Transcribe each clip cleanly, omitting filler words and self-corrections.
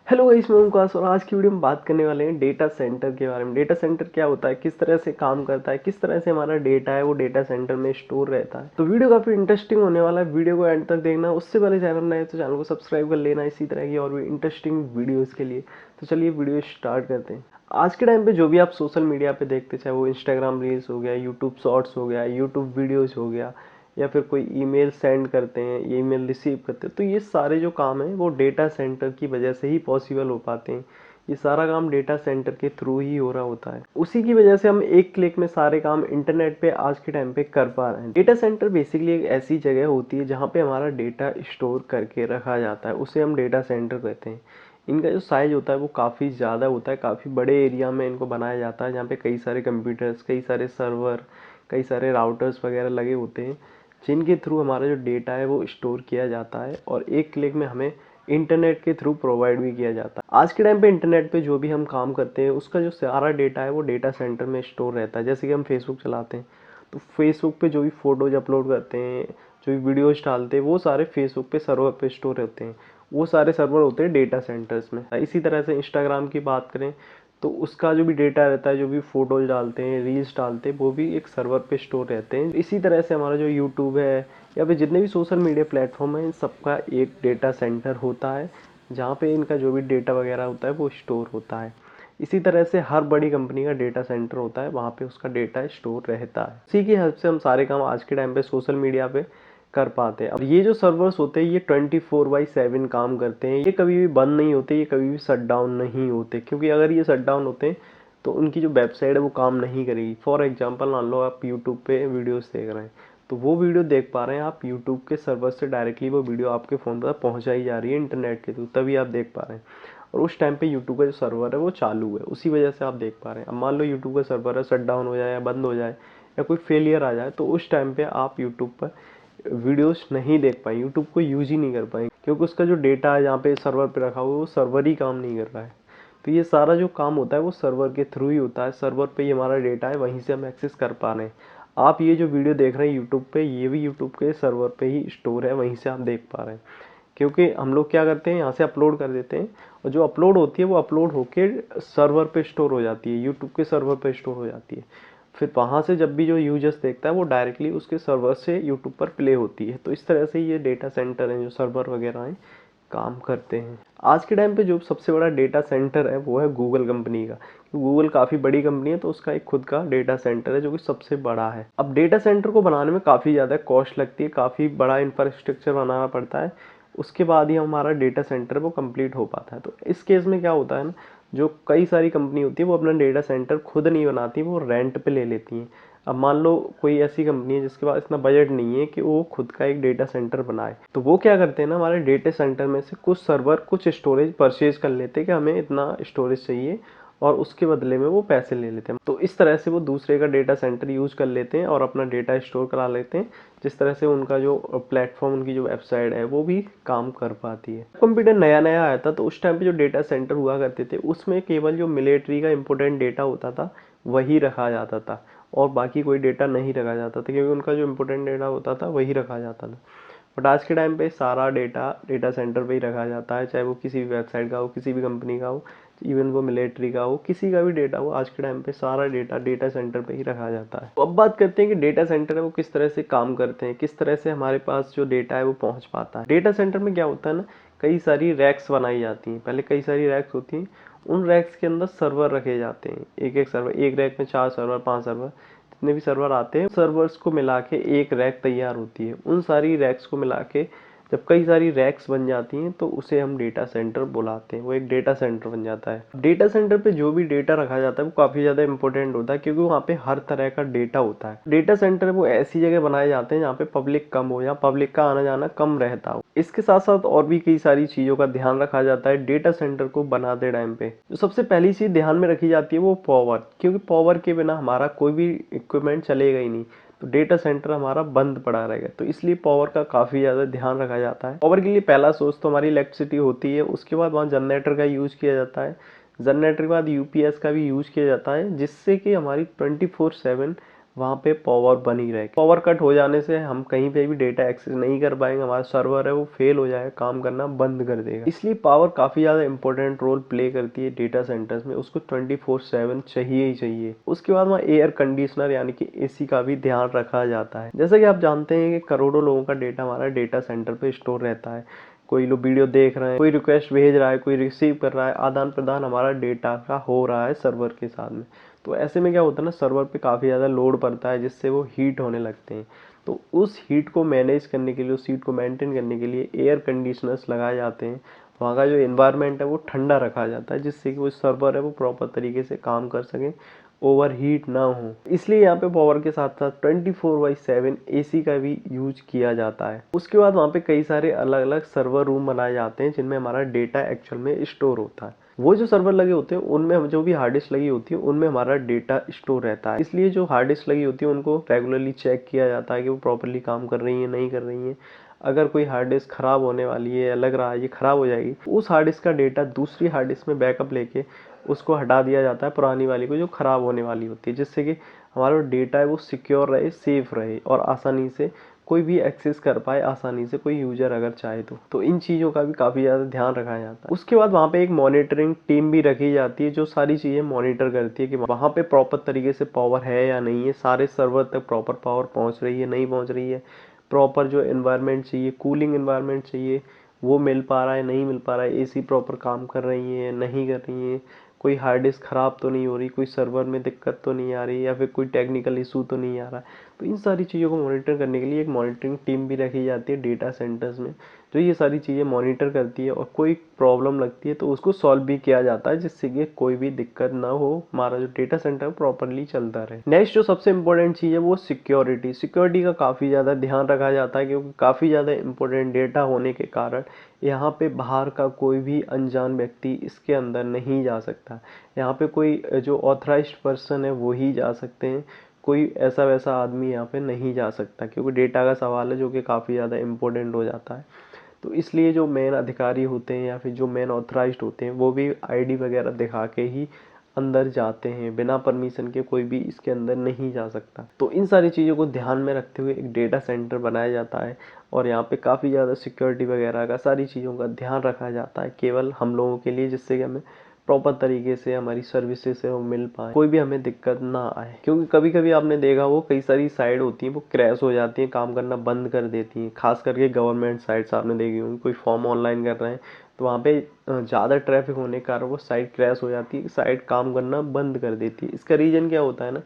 Hello guys, मैं ओमकाश और आज की वीडियो में बात करने वाले हैं डेटा सेंटर के बारे में। डेटा सेंटर क्या होता है, किस तरह से काम करता है, किस तरह से हमारा डेटा है वो डेटा सेंटर में स्टोर रहता है। तो वीडियो काफी इंटरेस्टिंग होने वाला है, वीडियो को एंड तक देखना। उससे पहले चैनल नए तो चैनल को सब्सक्राइब कर लेना इसी तरह की और भी इंटरेस्टिंग वीडियोज के लिए। तो चलिए वीडियो स्टार्ट करते हैं। आज के टाइम पे जो भी आप सोशल मीडिया पे देखते, चाहे वो इंस्टाग्राम रील्स हो गया, यूट्यूब शॉर्ट्स हो गया, यूट्यूब वीडियोज हो गया, या फिर कोई ईमेल सेंड करते हैं, ईमेल रिसीव करते हैं, तो ये सारे जो काम हैं वो डेटा सेंटर की वजह से ही पॉसिबल हो पाते हैं। ये सारा काम डेटा सेंटर के थ्रू ही हो रहा होता है। उसी की वजह से हम एक क्लिक में सारे काम इंटरनेट पे आज के टाइम पे कर पा रहे हैं। डेटा सेंटर बेसिकली एक ऐसी जगह होती है जहाँ पे हमारा डेटा स्टोर करके रखा जाता है, उसे हम डेटा सेंटर कहते हैं। इनका जो साइज होता है वो काफ़ी ज़्यादा होता है, काफ़ी बड़े एरिया में इनको बनाया जाता है, जहाँ पे कई सारे कंप्यूटर्स, कई सारे सर्वर, कई सारे राउटर्स वगैरह लगे होते हैं, जिनके थ्रू हमारा जो डेटा है वो स्टोर किया जाता है और एक क्लिक में हमें इंटरनेट के थ्रू प्रोवाइड भी किया जाता है। आज के टाइम पे इंटरनेट पे जो भी हम काम करते हैं उसका जो सारा डेटा है वो डेटा सेंटर में स्टोर रहता है। जैसे कि हम फेसबुक चलाते हैं तो फेसबुक पे जो भी फोटोज अपलोड करते हैं, जो भी वीडियोज डालते हैं, वो सारे फेसबुक पे सर्वर पे स्टोर होते हैं। वो सारे सर्वर होते हैं डेटा सेंटर्स में। इसी तरह से इंस्टाग्राम की बात करें तो उसका जो भी डेटा रहता है, जो भी फोटोज डालते हैं, रील्स डालते हैं, वो भी एक सर्वर पे स्टोर रहते हैं। इसी तरह से हमारा जो यूट्यूब है या फिर जितने भी सोशल मीडिया प्लेटफॉर्म है, इन सबका एक डेटा सेंटर होता है जहाँ पे इनका जो भी डेटा वगैरह होता है वो स्टोर होता है। इसी तरह से हर बड़ी कंपनी का डेटा सेंटर होता है, वहाँ पे उसका डेटा स्टोर रहता है। इसी की हेल्प से हम सारे काम आज के टाइम पे सोशल मीडिया पे कर पाते हैं। अब ये जो सर्वर्स होते हैं ये 24/7 काम करते हैं, ये कभी भी बंद नहीं होते, ये कभी भी शट डाउन नहीं होते, क्योंकि अगर ये शट डाउन होते हैं तो उनकी जो वेबसाइट है वो काम नहीं करेगी। फॉर एग्जांपल मान लो आप यूट्यूब पे वीडियोस देख रहे हैं, तो वो वीडियो देख पा रहे हैं आप यूट्यूब के सर्वर से डायरेक्टली, वो वीडियो आपके फ़ोन पर पहुंचाई जा रही है इंटरनेट के थ्रू, तभी आप देख पा रहे हैं। और उस टाइम पे यूट्यूब का जो सर्वर है वो चालू है, उसी वजह से आप देख पा रहे हैं। अब मान लो यूट्यूब का सर्वर है शट डाउन हो जाए या बंद हो जाए या कोई फेलियर आ जाए, तो उस टाइम पे आप यूट्यूब पर वीडियोस नहीं देख पाए, यूट्यूब को यूज ही नहीं कर पाएंगे, क्योंकि उसका जो डेटा है जहाँ पे सर्वर पे रखा हुआ है वो सर्वर ही काम नहीं कर रहा है। तो ये सारा जो काम होता है वो सर्वर के थ्रू ही होता है, सर्वर पे ही हमारा डेटा है, वहीं से हम एक्सेस कर पा रहे हैं। आप ये जो वीडियो देख रहे हैं यूट्यूब पे, ये भी यूट्यूब के सर्वर पे ही स्टोर है, वहीं से आप देख पा रहे हैं। क्योंकि हम लोग क्या करते हैं, यहाँ से अपलोड कर देते हैं और जो अपलोड होती है वो अपलोड होके सर्वर पे स्टोर हो जाती है, यूट्यूब के सर्वर पे स्टोर हो जाती है। फिर वहाँ से जब भी जो यूजर्स देखता है वो डायरेक्टली उसके सर्वर से यूट्यूब पर प्ले होती है। तो इस तरह से ये डेटा सेंटर हैं, जो सर्वर वगैरह हैं, काम करते हैं। आज के टाइम पे जो सबसे बड़ा डेटा सेंटर है वो है गूगल कंपनी का। गूगल काफ़ी बड़ी कंपनी है तो उसका एक खुद का डेटा सेंटर है जो कि सबसे बड़ा है। अब डेटा सेंटर को बनाने में काफ़ी ज़्यादा कॉस्ट लगती है, काफ़ी बड़ा इंफ्रास्ट्रक्चर बनाना पड़ता है, उसके बाद ही हमारा डेटा सेंटर वो कंप्लीट हो पाता है। तो इस केस में क्या होता है ना, जो कई सारी कंपनी होती है वो अपना डेटा सेंटर खुद नहीं बनाती, वो रेंट पे ले लेती हैं। अब मान लो कोई ऐसी कंपनी है जिसके पास इतना बजट नहीं है कि वो खुद का एक डेटा सेंटर बनाए, तो वो क्या करते हैं ना, हमारे डेटा सेंटर में से कुछ सर्वर, कुछ स्टोरेज परचेज कर लेते हैं कि हमें इतना स्टोरेज चाहिए, और उसके बदले में वो पैसे ले लेते हैं। तो इस तरह से वो दूसरे का डेटा सेंटर यूज कर लेते हैं और अपना डेटा स्टोर करा लेते हैं, जिस तरह से उनका जो प्लेटफॉर्म, उनकी जो वेबसाइट है वो भी काम कर पाती है। कंप्यूटर नया नया आया था तो उस टाइम पे जो डेटा सेंटर हुआ करते थे उसमें केवल जो मिलिट्री का इंपॉर्टेंट डेटा होता था वही रखा जाता था, और बाकी कोई डेटा नहीं रखा जाता था, क्योंकि उनका जो इंपॉर्टेंट डेटा होता था वही रखा जाता था। बट आज के टाइम पे सारा डेटा डेटा सेंटर पे ही रखा जाता है, चाहे वो किसी भी वेबसाइट का हो, किसी भी कंपनी का हो, इवन वो मिलिट्री का हो, किसी का भी डेटा हो, आज के टाइम पे सारा डेटा डेटा सेंटर पे ही रखा जाता है। तो अब बात करते हैं कि डेटा सेंटर है वो किस तरह से काम करते हैं, किस तरह से हमारे पास जो डेटा है वो पहुंच पाता है। डेटा सेंटर में क्या होता है ना, कई सारी रैक्स बनाई जाती हैं, पहले कई सारी रैक्स होती हैं, उन रैक्स के अंदर सर्वर रखे जाते हैं। एक एक सर्वर, एक रैक में 4 सर्वर, 5 सर्वर, जितने भी सर्वर आते हैं, सर्वर्स को मिला के एक रैक तैयार होती है। उन सारी रैक्स को मिला के जब कई सारी रैक्स बन जाती हैं तो उसे हम डेटा सेंटर बुलाते हैं, वो एक डेटा सेंटर बन जाता है। डेटा सेंटर पे जो भी डेटा रखा जाता है वो काफ़ी ज़्यादा इंपॉर्टेंट होता है, क्योंकि वहाँ पे हर तरह का डेटा होता है। डेटा सेंटर वो ऐसी जगह बनाए जाते हैं जहाँ पे पब्लिक कम हो या पब्लिक का आना जाना कम रहता हो। इसके साथ साथ और भी कई सारी चीज़ों का ध्यान रखा जाता है डेटा सेंटर को बनाते टाइम पे। जो सबसे पहली चीज़ ध्यान में रखी जाती है वो पावर, क्योंकि पावर के बिना हमारा कोई भी इक्विपमेंट चलेगा ही नहीं, तो डेटा सेंटर हमारा बंद पड़ा रहेगा। तो इसलिए पावर का काफ़ी ज़्यादा ध्यान रखा जाता है। पावर के लिए पहला सोर्स तो हमारी इलेक्ट्रिसिटी होती है, उसके बाद वहाँ जनरेटर का यूज़ किया जाता है, जनरेटर के बाद यूपीएस का भी यूज़ किया जाता है, जिससे कि हमारी 24/7 वहाँ पे पावर बनी रहे। पावर कट हो जाने से हम कहीं पे भी डेटा एक्सेस नहीं कर पाएंगे, हमारा सर्वर है वो फेल हो जाएगा, काम करना बंद कर देगा। इसलिए पावर काफ़ी ज़्यादा इंपॉर्टेंट रोल प्ले करती है डेटा सेंटर्स में, उसको 24/7 चाहिए ही चाहिए। उसके बाद वहाँ एयर कंडीशनर यानी कि एसी का भी ध्यान रखा जाता है। जैसा कि आप जानते हैं कि करोड़ों लोगों का डेटा हमारा डेटा सेंटर पे स्टोर रहता है। कोई लोग वीडियो देख रहे हैं, कोई रिक्वेस्ट भेज रहा है, कोई रिसीव कर रहा है, आदान प्रदान हमारा डेटा का हो रहा है सर्वर के साथ में। तो ऐसे में क्या होता है ना, सर्वर पे काफ़ी ज़्यादा लोड पड़ता है जिससे वो हीट होने लगते हैं। तो उस हीट को मैनेज करने के लिए, उस हीट को मेंटेन करने के लिए एयर कंडीशनर्स लगाए जाते हैं। वहाँ का जो एनवायरनमेंट है वो ठंडा रखा जाता है जिससे कि वो सर्वर है वो प्रॉपर तरीके से काम कर सके, ओवर हीट ना हो। इसलिए यहाँ पे पावर के साथ साथ 24/7 एसी का भी यूज किया जाता है। उसके बाद वहाँ पे कई सारे अलग अलग सर्वर रूम बनाए जाते हैं जिनमें हमारा डेटा एक्चुअल में स्टोर होता है। वो जो सर्वर लगे होते हैं उनमें जो भी हार्ड डिस्क लगी होती है उनमें हमारा डेटा स्टोर रहता है। इसलिए जो हार्ड डिस्क लगी होती है उनको रेगुलरली चेक किया जाता है कि वो प्रॉपरली काम कर रही है नहीं कर रही है। अगर कोई हार्ड डिस्क खराब होने वाली है, लग रहा है ये खराब हो जाएगी, उस हार्ड डिस्क का डेटा दूसरी हार्ड डिस्क में बैकअप लेके उसको हटा दिया जाता है, पुरानी वाली को जो खराब होने वाली होती है, जिससे कि हमारा डेटा है वो सिक्योर रहे, सेफ रहे और आसानी से कोई भी एक्सेस कर पाए, आसानी से कोई यूजर अगर चाहे तो इन चीज़ों का भी काफ़ी ज़्यादा ध्यान रखा जाता है। उसके बाद वहाँ पे एक मॉनिटरिंग टीम भी रखी जाती है जो सारी चीज़ें मॉनिटर करती है कि वहाँ पे प्रॉपर तरीके से पावर है या नहीं है, सारे सर्वर तक प्रॉपर पावर पहुँच रही है नहीं पहुँच रही है, प्रॉपर जो एनवायरनमेंट चाहिए, कूलिंग एनवायरनमेंट चाहिए वो मिल पा रहा है नहीं मिल पा रहा है, एसी प्रॉपर काम कर रही है नहीं कर रही है, कोई हार्ड डिस्क ख़राब तो नहीं हो रही, कोई सर्वर में दिक्कत तो नहीं आ रही, या फिर कोई टेक्निकल इशू तो नहीं आ रहा है। तो इन सारी चीज़ों को मॉनिटर करने के लिए एक मॉनिटरिंग टीम भी रखी जाती है डेटा सेंटर्स में, जो ये सारी चीज़ें मॉनिटर करती है और कोई प्रॉब्लम लगती है तो उसको सॉल्व भी किया जाता है जिससे कि कोई भी दिक्कत ना हो, हमारा जो डेटा सेंटर प्रॉपरली चलता रहे। नेक्स्ट जो सबसे इंपॉर्टेंट चीज़ है वो सिक्योरिटी का काफ़ी ज़्यादा ध्यान रखा जाता है क्योंकि काफ़ी ज़्यादा इंपॉर्टेंट डेटा होने के कारण यहाँ पे बाहर का कोई भी अनजान व्यक्ति इसके अंदर नहीं जा सकता। यहाँ पे कोई जो ऑथराइज्ड पर्सन है वो ही जा सकते हैं, कोई ऐसा वैसा आदमी यहाँ पे नहीं जा सकता क्योंकि डेटा का सवाल है जो कि काफ़ी ज़्यादा इम्पोर्टेंट हो जाता है। तो इसलिए जो मेन अधिकारी होते हैं या फिर जो मेन ऑथराइज्ड होते हैं वो भी आईडी वगैरह दिखा के ही अंदर जाते हैं, बिना परमिशन के कोई भी इसके अंदर नहीं जा सकता। तो इन सारी चीज़ों को ध्यान में रखते हुए एक डेटा सेंटर बनाया जाता है और यहाँ पे काफ़ी ज़्यादा सिक्योरिटी वगैरह का सारी चीज़ों का ध्यान रखा जाता है केवल हम लोगों के लिए, जिससे कि हमें प्रॉपर तरीके से हमारी सर्विसेज से वो मिल पाए, कोई भी हमें दिक्कत ना आए। क्योंकि कभी कभी आपने देखा वो कई सारी साइट होती हैं वो क्रैश हो जाती हैं, काम करना बंद कर देती हैं, खास करके गवर्नमेंट साइट्स आपने देखी होंगी, कोई फॉर्म ऑनलाइन कर रहे हैं तो वहाँ पे ज़्यादा ट्रैफिक होने के कारण वो साइट क्रैश हो जाती है, साइट काम करना बंद कर देती है। इसका रीज़न क्या होता है ना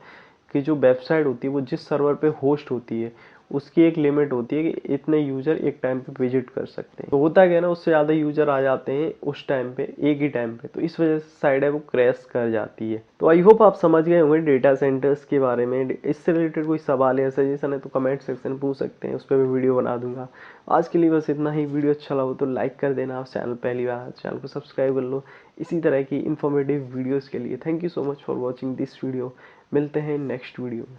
कि जो वेबसाइट होती है वो जिस सर्वर पे होस्ट होती है उसकी एक लिमिट होती है कि इतने यूज़र एक टाइम पे विजिट कर सकते हैं। तो होता क्या है ना, उससे ज़्यादा यूज़र आ जाते हैं उस टाइम पे, एक ही टाइम पे, तो इस वजह से साइट है वो क्रैश कर जाती है। तो आई होप आप समझ गए होंगे डेटा सेंटर्स के बारे में। इससे रिलेटेड कोई सवाल या सजेशन है तो कमेंट सेक्शन में पूछ सकते हैं, उस पर मैं वीडियो बना दूंगा। आज के लिए बस इतना ही। वीडियो अच्छा लगा तो लाइक कर देना, आप चैनल पहली बार चैनल को सब्सक्राइब कर लो इसी तरह की इन्फॉर्मेटिव वीडियोज़ के लिए। Thank you so much for watching this video. मिलते हैं नेक्स्ट वीडियो में।